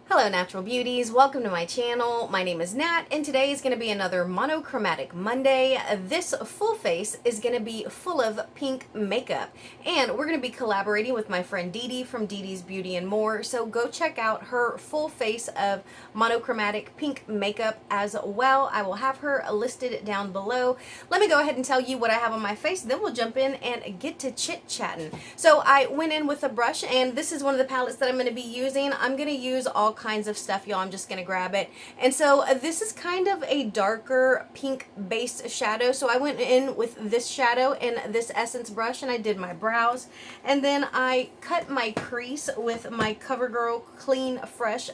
Hello natural beauties, welcome to my channel. My name is Nat and today is going to be another monochromatic Monday. This full face is going to be full of pink makeup and we're going to be collaborating with my friend Dee Dee from Dee Dee's Beauty and More, so go check out her full face of monochromatic pink makeup as well. I will have her listed down below. Let me go ahead and tell you what I have on my face, then we'll jump in and get to chit-chatting. So I went in with a brush and this is one of the palettes that I'm going to be using. I'm going to use all kinds of stuff, y'all. I'm just gonna grab it. And so this is kind of a darker pink based shadow, so I went in with this shadow and this Essence brush and I did my brows, and then I cut my crease with my CoverGirl Clean Fresh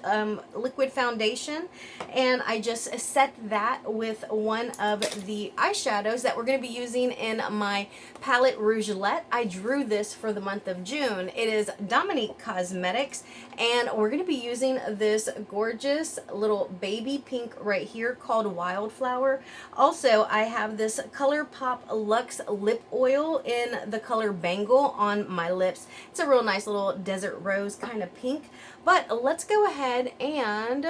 liquid foundation, and I just set that with one of the eyeshadows that we're going to be using in my palette Rougelette. I drew this for the month of June. It is Dominique Cosmetics, and we're going to be using this gorgeous little baby pink right here called Wildflower. Also, I have this ColourPop Luxe lip oil in the color Bangle on my lips. It's a real nice little desert rose kind of pink. But let's go ahead and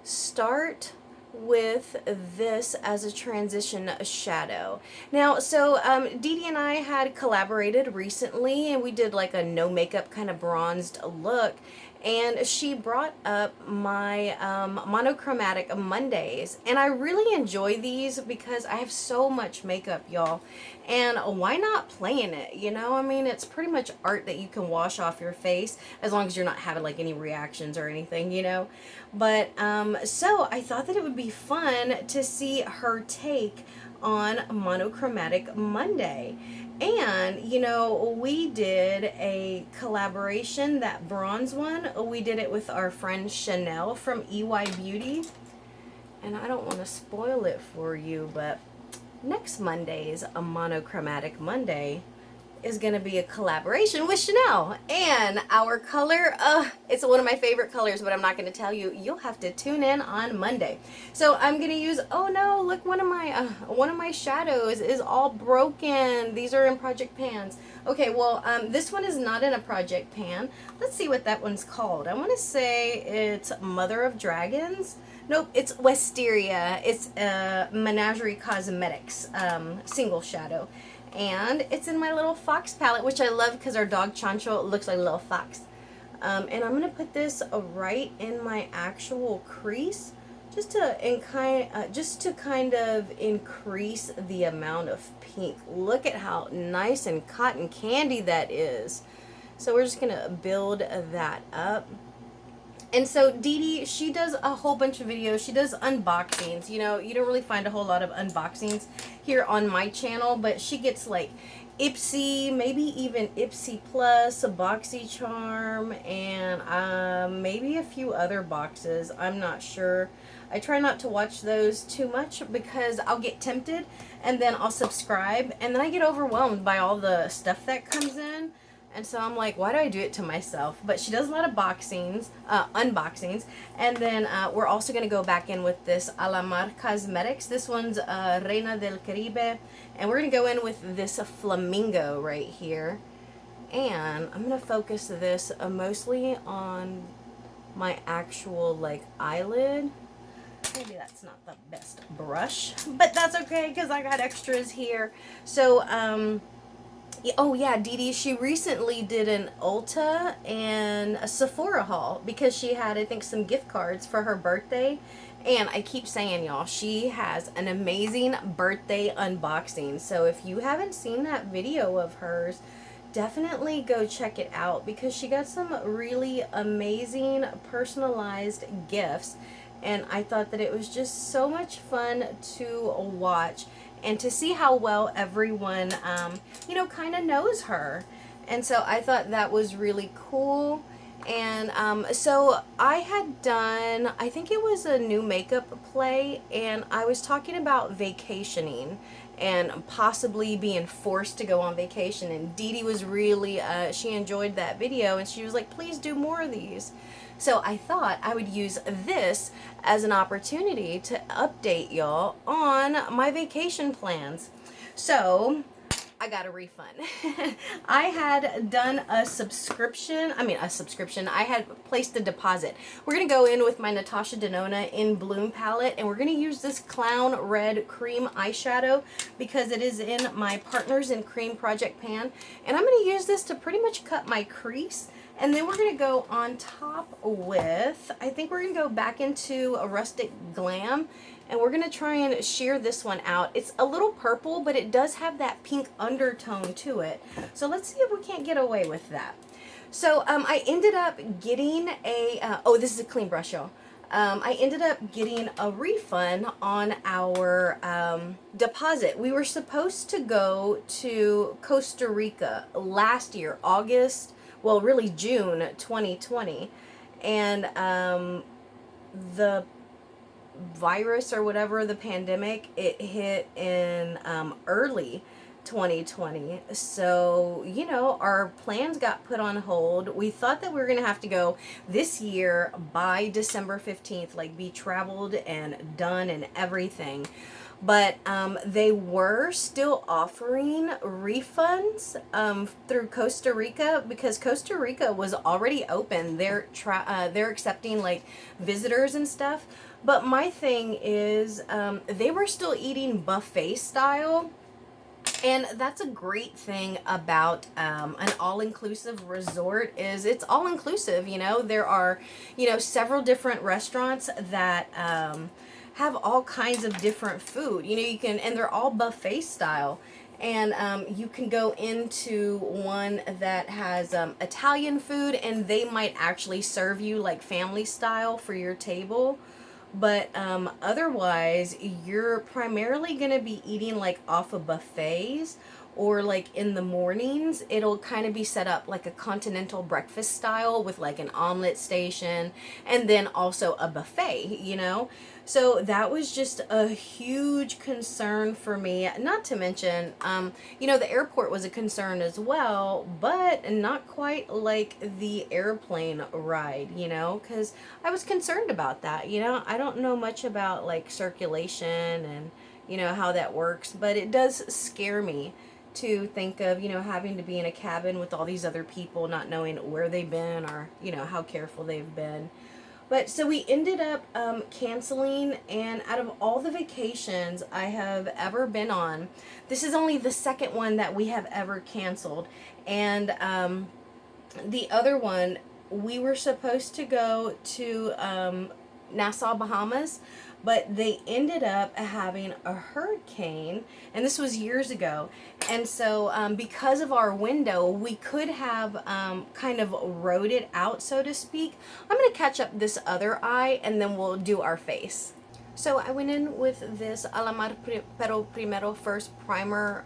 start with this as a transition shadow. Now, so Dee Dee and I had collaborated recently and we did like a no makeup kind of bronzed look, and she brought up my monochromatic Mondays, and I really enjoy these because I have so much makeup, y'all, and why not play in it, you know? I mean, it's pretty much art that you can wash off your face as long as you're not having like any reactions or anything, you know? But so I thought that it would be fun to see her take on Monochromatic Monday. And, you know, we did a collaboration, that bronze one, we did it with our friend Chanel from EY Beauty. And I don't want to spoil it for you, but next Monday's a Monochromatic Monday is going to be a collaboration with Chanel, and our color, it's one of my favorite colors, but I'm not going to tell you. You'll have to tune in on Monday. So I'm going to use, oh no, look, one of my shadows is all broken. These are in project pans. Okay, well, this one is not in a project pan. Let's see what that one's called. I want to say it's Mother of Dragons. Nope, it's Wisteria. It's Menagerie Cosmetics single shadow. And it's in my little fox palette, which I love because our dog Chancho looks like a little fox. And I'm going to put this right in my actual crease just to kind of increase the amount of pink. Look at how nice and cotton candy that is. So we're just going to build that up. And so Dee Dee, she does a whole bunch of videos. She does unboxings. You know, you don't really find a whole lot of unboxings here on my channel, but she gets like Ipsy, maybe even Ipsy Plus, a BoxyCharm, and maybe a few other boxes. I'm not sure. I try not to watch those too much because I'll get tempted and then I'll subscribe and then I get overwhelmed by all the stuff that comes in. And so I'm like, why do I do it to myself? But she does a lot of unboxings. And then we're also going to go back in with this Alamar Cosmetics. This one's Reina del Caribe. And we're going to go in with this Flamingo right here. And I'm going to focus this mostly on my actual like eyelid. Maybe that's not the best brush, but that's okay because I got extras here. So, oh yeah, Dee Dee, she recently did an Ulta and a Sephora haul because she had, I think, some gift cards for her birthday. And I keep saying, y'all, she has an amazing birthday unboxing. So if you haven't seen that video of hers, definitely go check it out because she got some really amazing personalized gifts. And I thought that it was just so much fun to watch and to see how well everyone, you know, kind of knows her. And so I thought that was really cool. And so I had done, I think it was a new makeup play, and I was talking about vacationing and possibly being forced to go on vacation. And Dee Dee was really, she enjoyed that video, and she was like, please do more of these. So I thought I would use this as an opportunity to update y'all on my vacation plans. So I got a refund. I had done a subscription. I had placed a deposit. We're going to go in with my Natasha Denona in Bloom palette, and we're going to use this Clown Red Cream eyeshadow because it is in my Partners in Cream project pan. And I'm going to use this to pretty much cut my crease. And then we're going to go on top with, I think we're going to go back into a Rustic Glam, and we're going to try and sheer this one out. It's a little purple, but it does have that pink undertone to it. So let's see if we can't get away with that. So I ended up getting a, oh, this is a clean brush, y'all. I ended up getting a refund on our deposit. We were supposed to go to Costa Rica last year, August, well, really June 2020, and the virus or whatever, the pandemic, it hit in early 2020. So, you know, our plans got put on hold. We thought that we were going to have to go this year by December 15th, like be traveled and done and everything. But they were still offering refunds through Costa Rica because Costa Rica was already open. They're accepting like visitors and stuff. But my thing is they were still eating buffet style. And that's a great thing about an all-inclusive resort is it's all-inclusive, you know. There are, you know, several different restaurants that have all kinds of different food. You know, you can, and they're all buffet style. And you can go into one that has Italian food, and they might actually serve you like family style for your table. But otherwise, you're primarily going to be eating like off of buffets, or like in the mornings, it'll kind of be set up like a continental breakfast style with like an omelet station and then also a buffet, you know? So that was just a huge concern for me. Not to mention, you know, the airport was a concern as well, but not quite like the airplane ride, you know, because I was concerned about that. You know, I don't know much about like circulation and, you know, how that works, but it does scare me to think of, you know, having to be in a cabin with all these other people, not knowing where they've been or, you know, how careful they've been. But so we ended up canceling, and out of all the vacations I have ever been on, this is only the second one that we have ever canceled. And the other one, we were supposed to go to Nassau, Bahamas, but they ended up having a hurricane, and this was years ago. And so because of our window, we could have kind of rode it out, so to speak. I'm going to catch up this other eye, and then we'll do our face. So I went in with this Alamar Pero Primero First primer.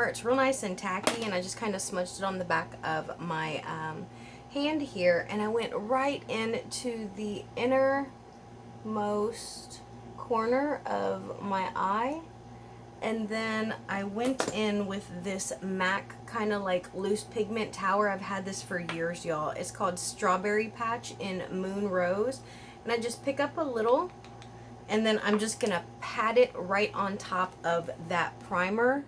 It's real nice and tacky, and I just kind of smudged it on the back of my hand here, and I went right into the innermost corner of my eye, and then I went in with this MAC kind of like loose pigment tower. I've had this for years, y'all. It's called Strawberry Patch in Moon Rose, and I just pick up a little, and then I'm just gonna pat it right on top of that primer,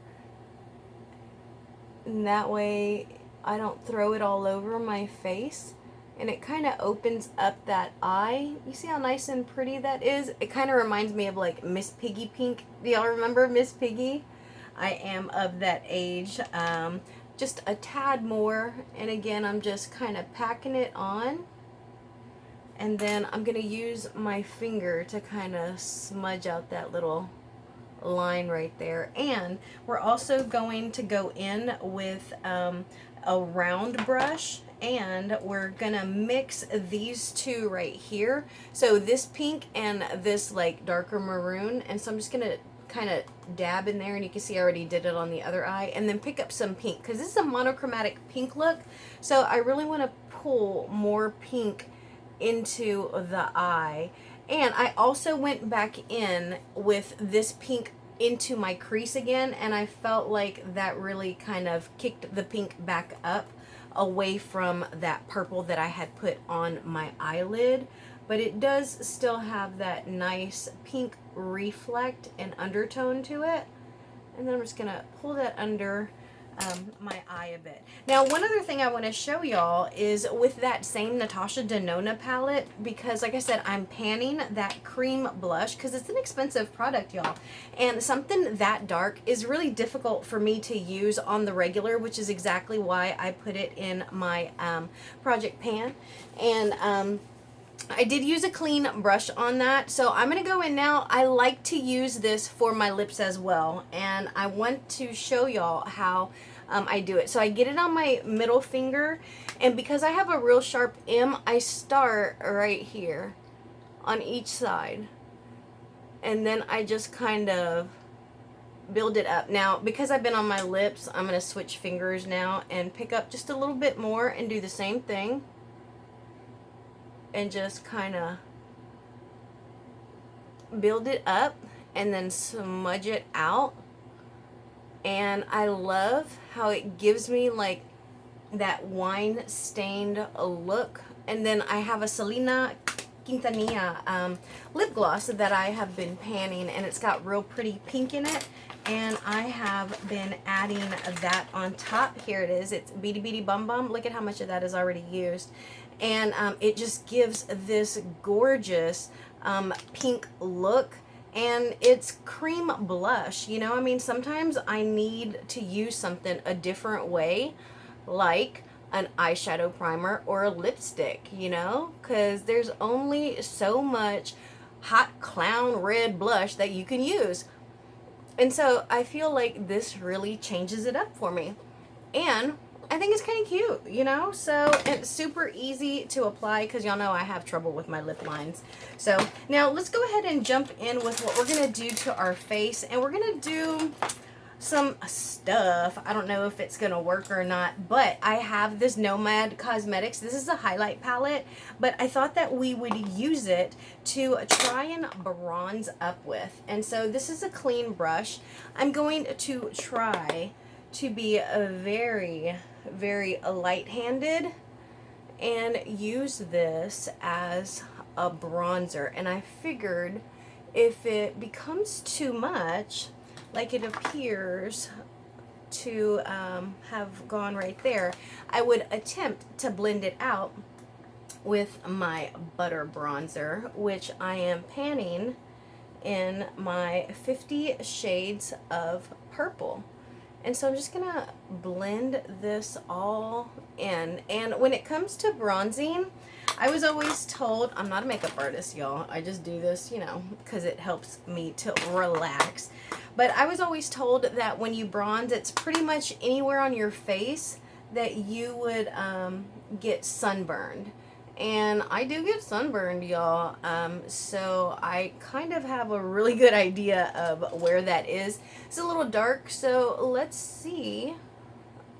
and that way I don't throw it all over my face. And it kind of opens up that eye. You see how nice and pretty that is? It kind of reminds me of like Miss Piggy Pink. Do y'all remember Miss Piggy? I am of that age. Just a tad more. And again, I'm just kind of packing it on. And then I'm going to use my finger to kind of smudge out that little line right there. And we're also going to go in with a round brush, and we're gonna mix these two right here. So this pink and this like darker maroon, and so I'm just gonna kind of dab in there, and you can see I already did it on the other eye, and then pick up some pink because this is a monochromatic pink look, so I really want to pull more pink into the eye. And I also went back in with this pink into my crease again, and I felt like that really kind of kicked the pink back up away from that purple that I had put on my eyelid. But it does still have that nice pink reflect and undertone to it. And then I'm just gonna pull that under my eye a bit. Now, one other thing I want to show y'all is with that same Natasha Denona palette, because like I said, I'm panning that cream blush because it's an expensive product, y'all. And something that dark is really difficult for me to use on the regular, which is exactly why I put it in my project pan. And I did use a clean brush on that, so I'm going to go in now. I like to use this for my lips as well, and I want to show y'all how I do it. So I get it on my middle finger, and because I have a real sharp M, I start right here on each side, and then I just kind of build it up. Now, because I've been on my lips, I'm going to switch fingers now and pick up just a little bit more and do the same thing. And just kind of build it up and then smudge it out. And I love how it gives me like that wine stained look. And then I have a Selena Quintanilla lip gloss that I have been panning, and it's got real pretty pink in it. And I have been adding that on top. Here it is. It's Beady Beady Bum Bum. Look at how much of that is already used. And it just gives this gorgeous pink look. And it's cream blush. You know, I mean, sometimes I need to use something a different way, like an eyeshadow primer or a lipstick, you know, because there's only so much hot clown red blush that you can use. And so I feel like this really changes it up for me. And I think it's kind of cute, you know? So it's super easy to apply because y'all know I have trouble with my lip lines. So now let's go ahead and jump in with what we're going to do to our face. And we're going to do some stuff. I don't know if it's going to work or not, but I have this Nomad Cosmetics. This is a highlight palette, but I thought that we would use it to try and bronze up with. And so this is a clean brush. I'm going to try to be a very light-handed and use this as a bronzer. And I figured if it becomes too much, like it appears to have gone right there, I would attempt to blend it out with my butter bronzer, which I am panning in my 50 Shades of Purple. And so I'm just going to blend this all in. And when it comes to bronzing, I was always told, I'm not a makeup artist, y'all. I just do this, you know, because it helps me to relax. But I was always told that when you bronze, it's pretty much anywhere on your face that you would get sunburned. And I do get sunburned, y'all. So I kind of have a really good idea of where that is. It's a little dark, so let's see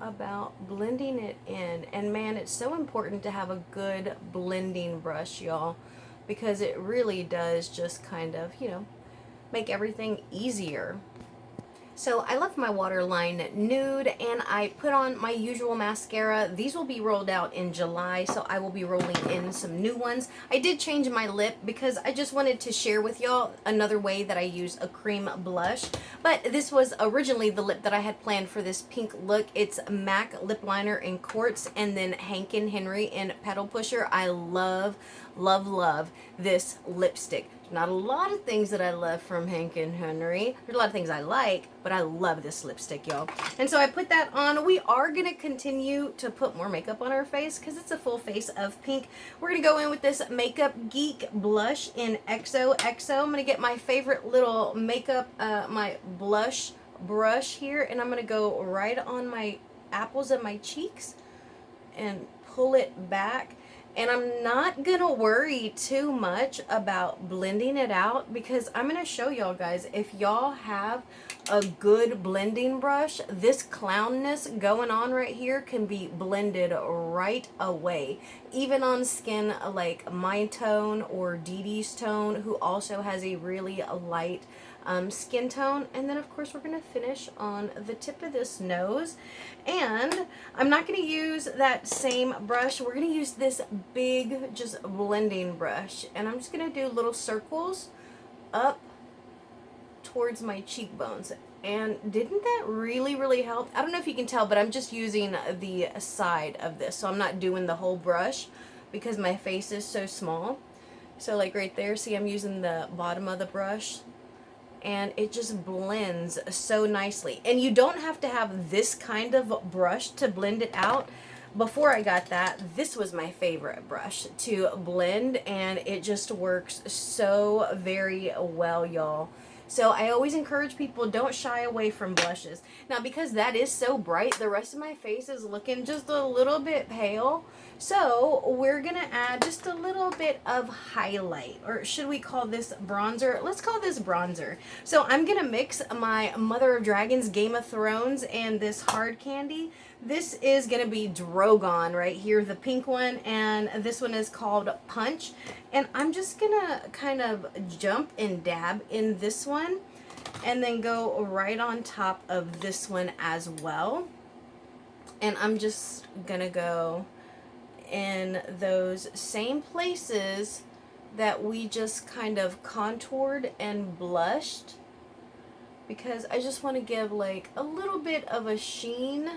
about blending it in. And man, it's so important to have a good blending brush, y'all, because it really does just kind of, you know, make everything easier. So I left my waterline nude and I put on my usual mascara. These will be rolled out in July, so I will be rolling in some new ones. I did change my lip because I just wanted to share with y'all another way that I use a cream blush. But this was originally the lip that I had planned for this pink look. It's MAC lip liner in Quartz and then Hank and Henry in Petal Pusher. I love this lipstick. Not a lot of things that I love from Hank and Henry. There's a lot of things I like, but I love this lipstick, y'all. And so I put that on. We are going to continue to put more makeup on our face because it's a full face of pink. We're going to go in with this Makeup Geek blush in XOXO. I'm going to get my favorite little makeup, my blush brush here, and I'm going to go right on my apples of my cheeks and pull it back. And I'm not going to worry too much about blending it out because I'm going to show y'all guys, if y'all have a good blending brush, this clownness going on right here can be blended right away. Even on skin like my tone or Dee Dee's tone, who also has a really light skin tone. And then of course we're going to finish on the tip of this nose, and I'm not going to use that same brush. We're going to use this big just blending brush, and I'm just going to do little circles up towards my cheekbones. And didn't that really help? I don't know if you can tell, but I'm just using the side of this. So I'm not doing the whole brush because my face is so small. So like right there, see, I'm using the bottom of the brush, and it just blends so nicely. And you don't have to have this kind of brush to blend it out. Before I got that, this was my favorite brush to blend, and it just works so very well, y'all. So I always encourage people, don't shy away from blushes. Now, because that is so bright, the rest of my face is looking just a little bit pale. So we're gonna add just a little bit of highlight, or should we call this bronzer? Let's call this bronzer. So I'm gonna mix my Mother of Dragons Game of Thrones and this hard candy. This is gonna be Drogon right here, the pink one, and this one is called Punch. And I'm just gonna kind of jump and dab in this one and then go right on top of this one as well. And I'm just gonna go in those same places that we just kind of contoured and blushed, because I just want to give like a little bit of a sheen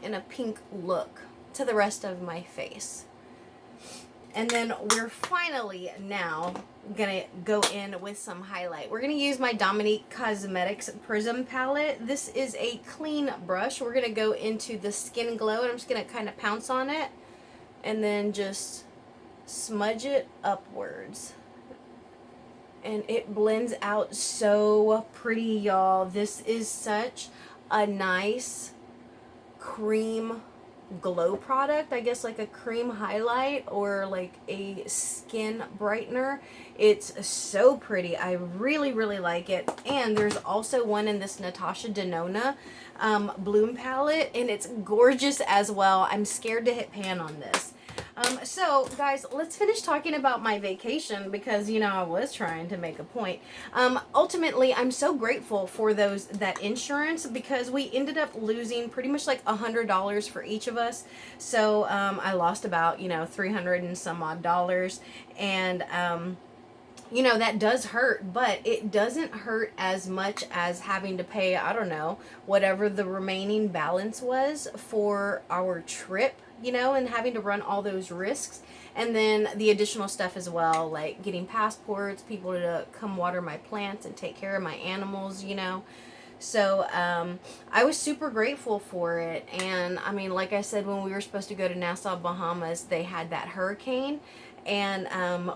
and a pink look to the rest of my face. And then we're finally now gonna go in with some highlight. We're gonna use my Dominique Cosmetics Prism palette. This is a clean brush. We're gonna go into the Skin Glow, and I'm just gonna kind of pounce on it and then just smudge it upwards. And it blends out so pretty, y'all. This is such a nice cream glow product, I guess, like a cream highlight or like a skin brightener. It's so pretty. I really like it. And there's also one in this Natasha Denona Bloom palette, and it's gorgeous as well. I'm scared to hit pan on this. So guys, let's finish talking about my vacation, because you know I was trying to make a point. Ultimately, I'm so grateful for that insurance, because we ended up losing pretty much like $100 for each of us. So I lost about, you know, 300 and some odd dollars, and you know, that does hurt, but it doesn't hurt as much as having to pay, I don't know, whatever the remaining balance was for our trip, you know, and having to run all those risks. And then the additional stuff as well, like getting passports, people to come water my plants and take care of my animals, you know. So I was super grateful for it. And I mean, like I said, when we were supposed to go to Nassau, Bahamas, they had that hurricane. And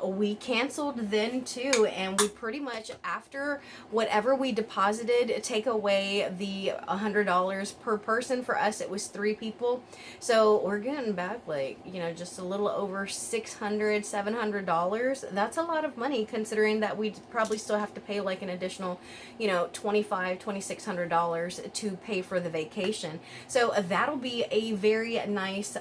we canceled then too, and we pretty much, after whatever we deposited, take away the $100 per person. For us, it was 3 people, so we're getting back like, you know, just a little over $700 That's a lot of money, considering that we probably still have to pay like an additional, you know, $2,600 to pay for the vacation. So that'll be a very nice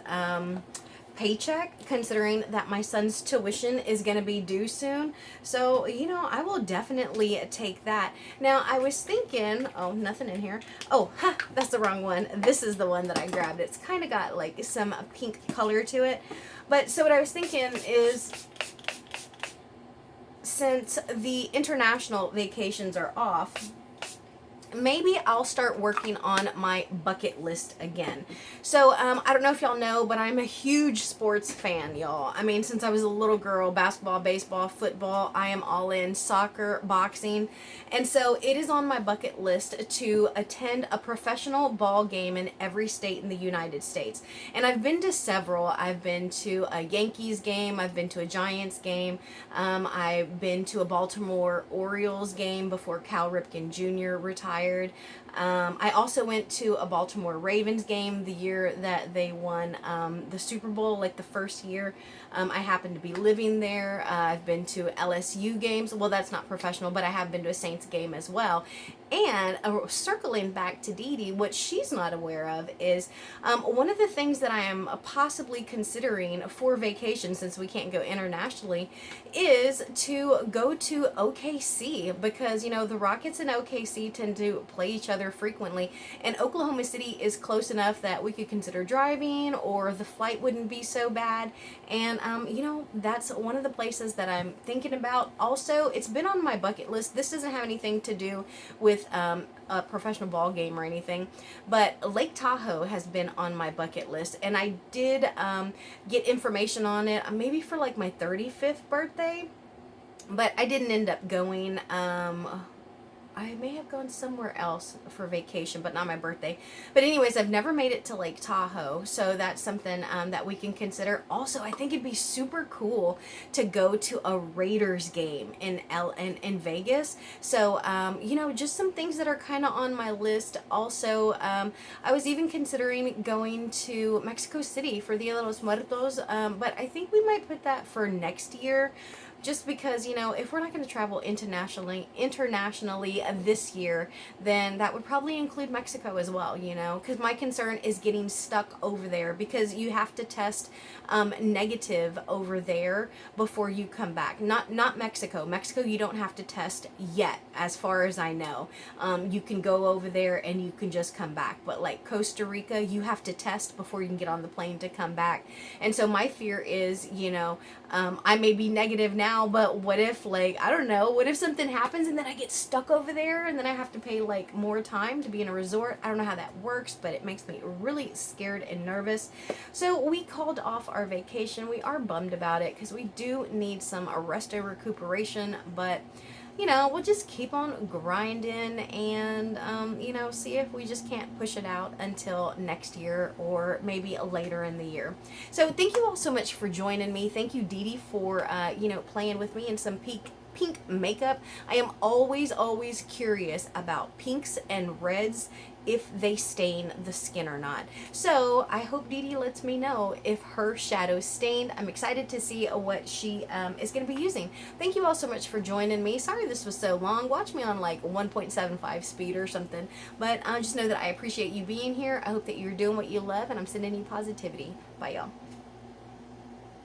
paycheck, considering that my son's tuition is going to be due soon. So, you know, I will definitely take that. Now, I was thinking, oh, nothing in here. Oh, that's the wrong one. This is the one that I grabbed. It's kind of got like some pink color to it. But so what I was thinking is, since the international vacations are off, maybe I'll start working on my bucket list again. So I don't know if y'all know, but I'm a huge sports fan, y'all. I mean, since I was a little girl, basketball, baseball, football, I am all in, soccer, boxing. And so it is on my bucket list to attend a professional ball game in every state in the United States. And I've been to several. I've been to a Yankees game, I've been to a Giants game, I've been to a Baltimore Orioles game before Cal Ripken Jr. retired. I also went to a Baltimore Ravens game the year that they won the Super Bowl, like the first year. I happened to be living there. I've been to LSU games. Well, that's not professional, but I have been to a Saints game as well. And circling back to Dee Dee, what she's not aware of is one of the things that I am possibly considering for vacation, since we can't go internationally, is to go to OKC, because, you know, the Rockets in OKC tend to to play each other frequently. And Oklahoma City is close enough that we could consider driving, or the flight wouldn't be so bad. And, you know, that's one of the places that I'm thinking about. Also, it's been on my bucket list. This doesn't have anything to do with a professional ball game or anything, but Lake Tahoe has been on my bucket list, and I did get information on it maybe for like my 35th birthday, but I didn't end up going. I may have gone somewhere else for vacation, but not my birthday. But anyways, I've never made it to Lake Tahoe, so that's something that we can consider. Also, I think it'd be super cool to go to a Raiders game in Vegas. So, you know, just some things that are kind of on my list. Also, I was even considering going to Mexico City for Dia de los Muertos, but I think we might put that for next year. Just because, you know, if we're not going to travel internationally this year, then that would probably include Mexico as well, you know, because my concern is getting stuck over there, because you have to test negative over there before you come back. Not Mexico. Mexico, you don't have to test yet, as far as I know. You can go over there and you can just come back. But like Costa Rica, you have to test before you can get on the plane to come back. And so my fear is, you know, I may be negative now, but what if, like, I don't know, what if something happens and then I get stuck over there and then I have to pay like more time to be in a resort? I don't know how that works, but it makes me really scared and nervous. So we called off our vacation. We are bummed about it because we do need some rest and recuperation, but you know, we'll just keep on grinding and, you know, see if we just can't push it out until next year or maybe later in the year. So thank you all so much for joining me. Thank you, Dee Dee, for, you know, playing with me in some pink makeup. I am always curious about pinks and reds, if they stain the skin or not. So I hope Dee Dee lets me know if her shadow's stained. I'm excited to see what she is going to be using. Thank you all so much for joining me. Sorry this was so long. Watch me on like 1.75 speed or something. But just know that I appreciate you being here. I hope that you're doing what you love, and I'm sending you positivity. Bye, y'all.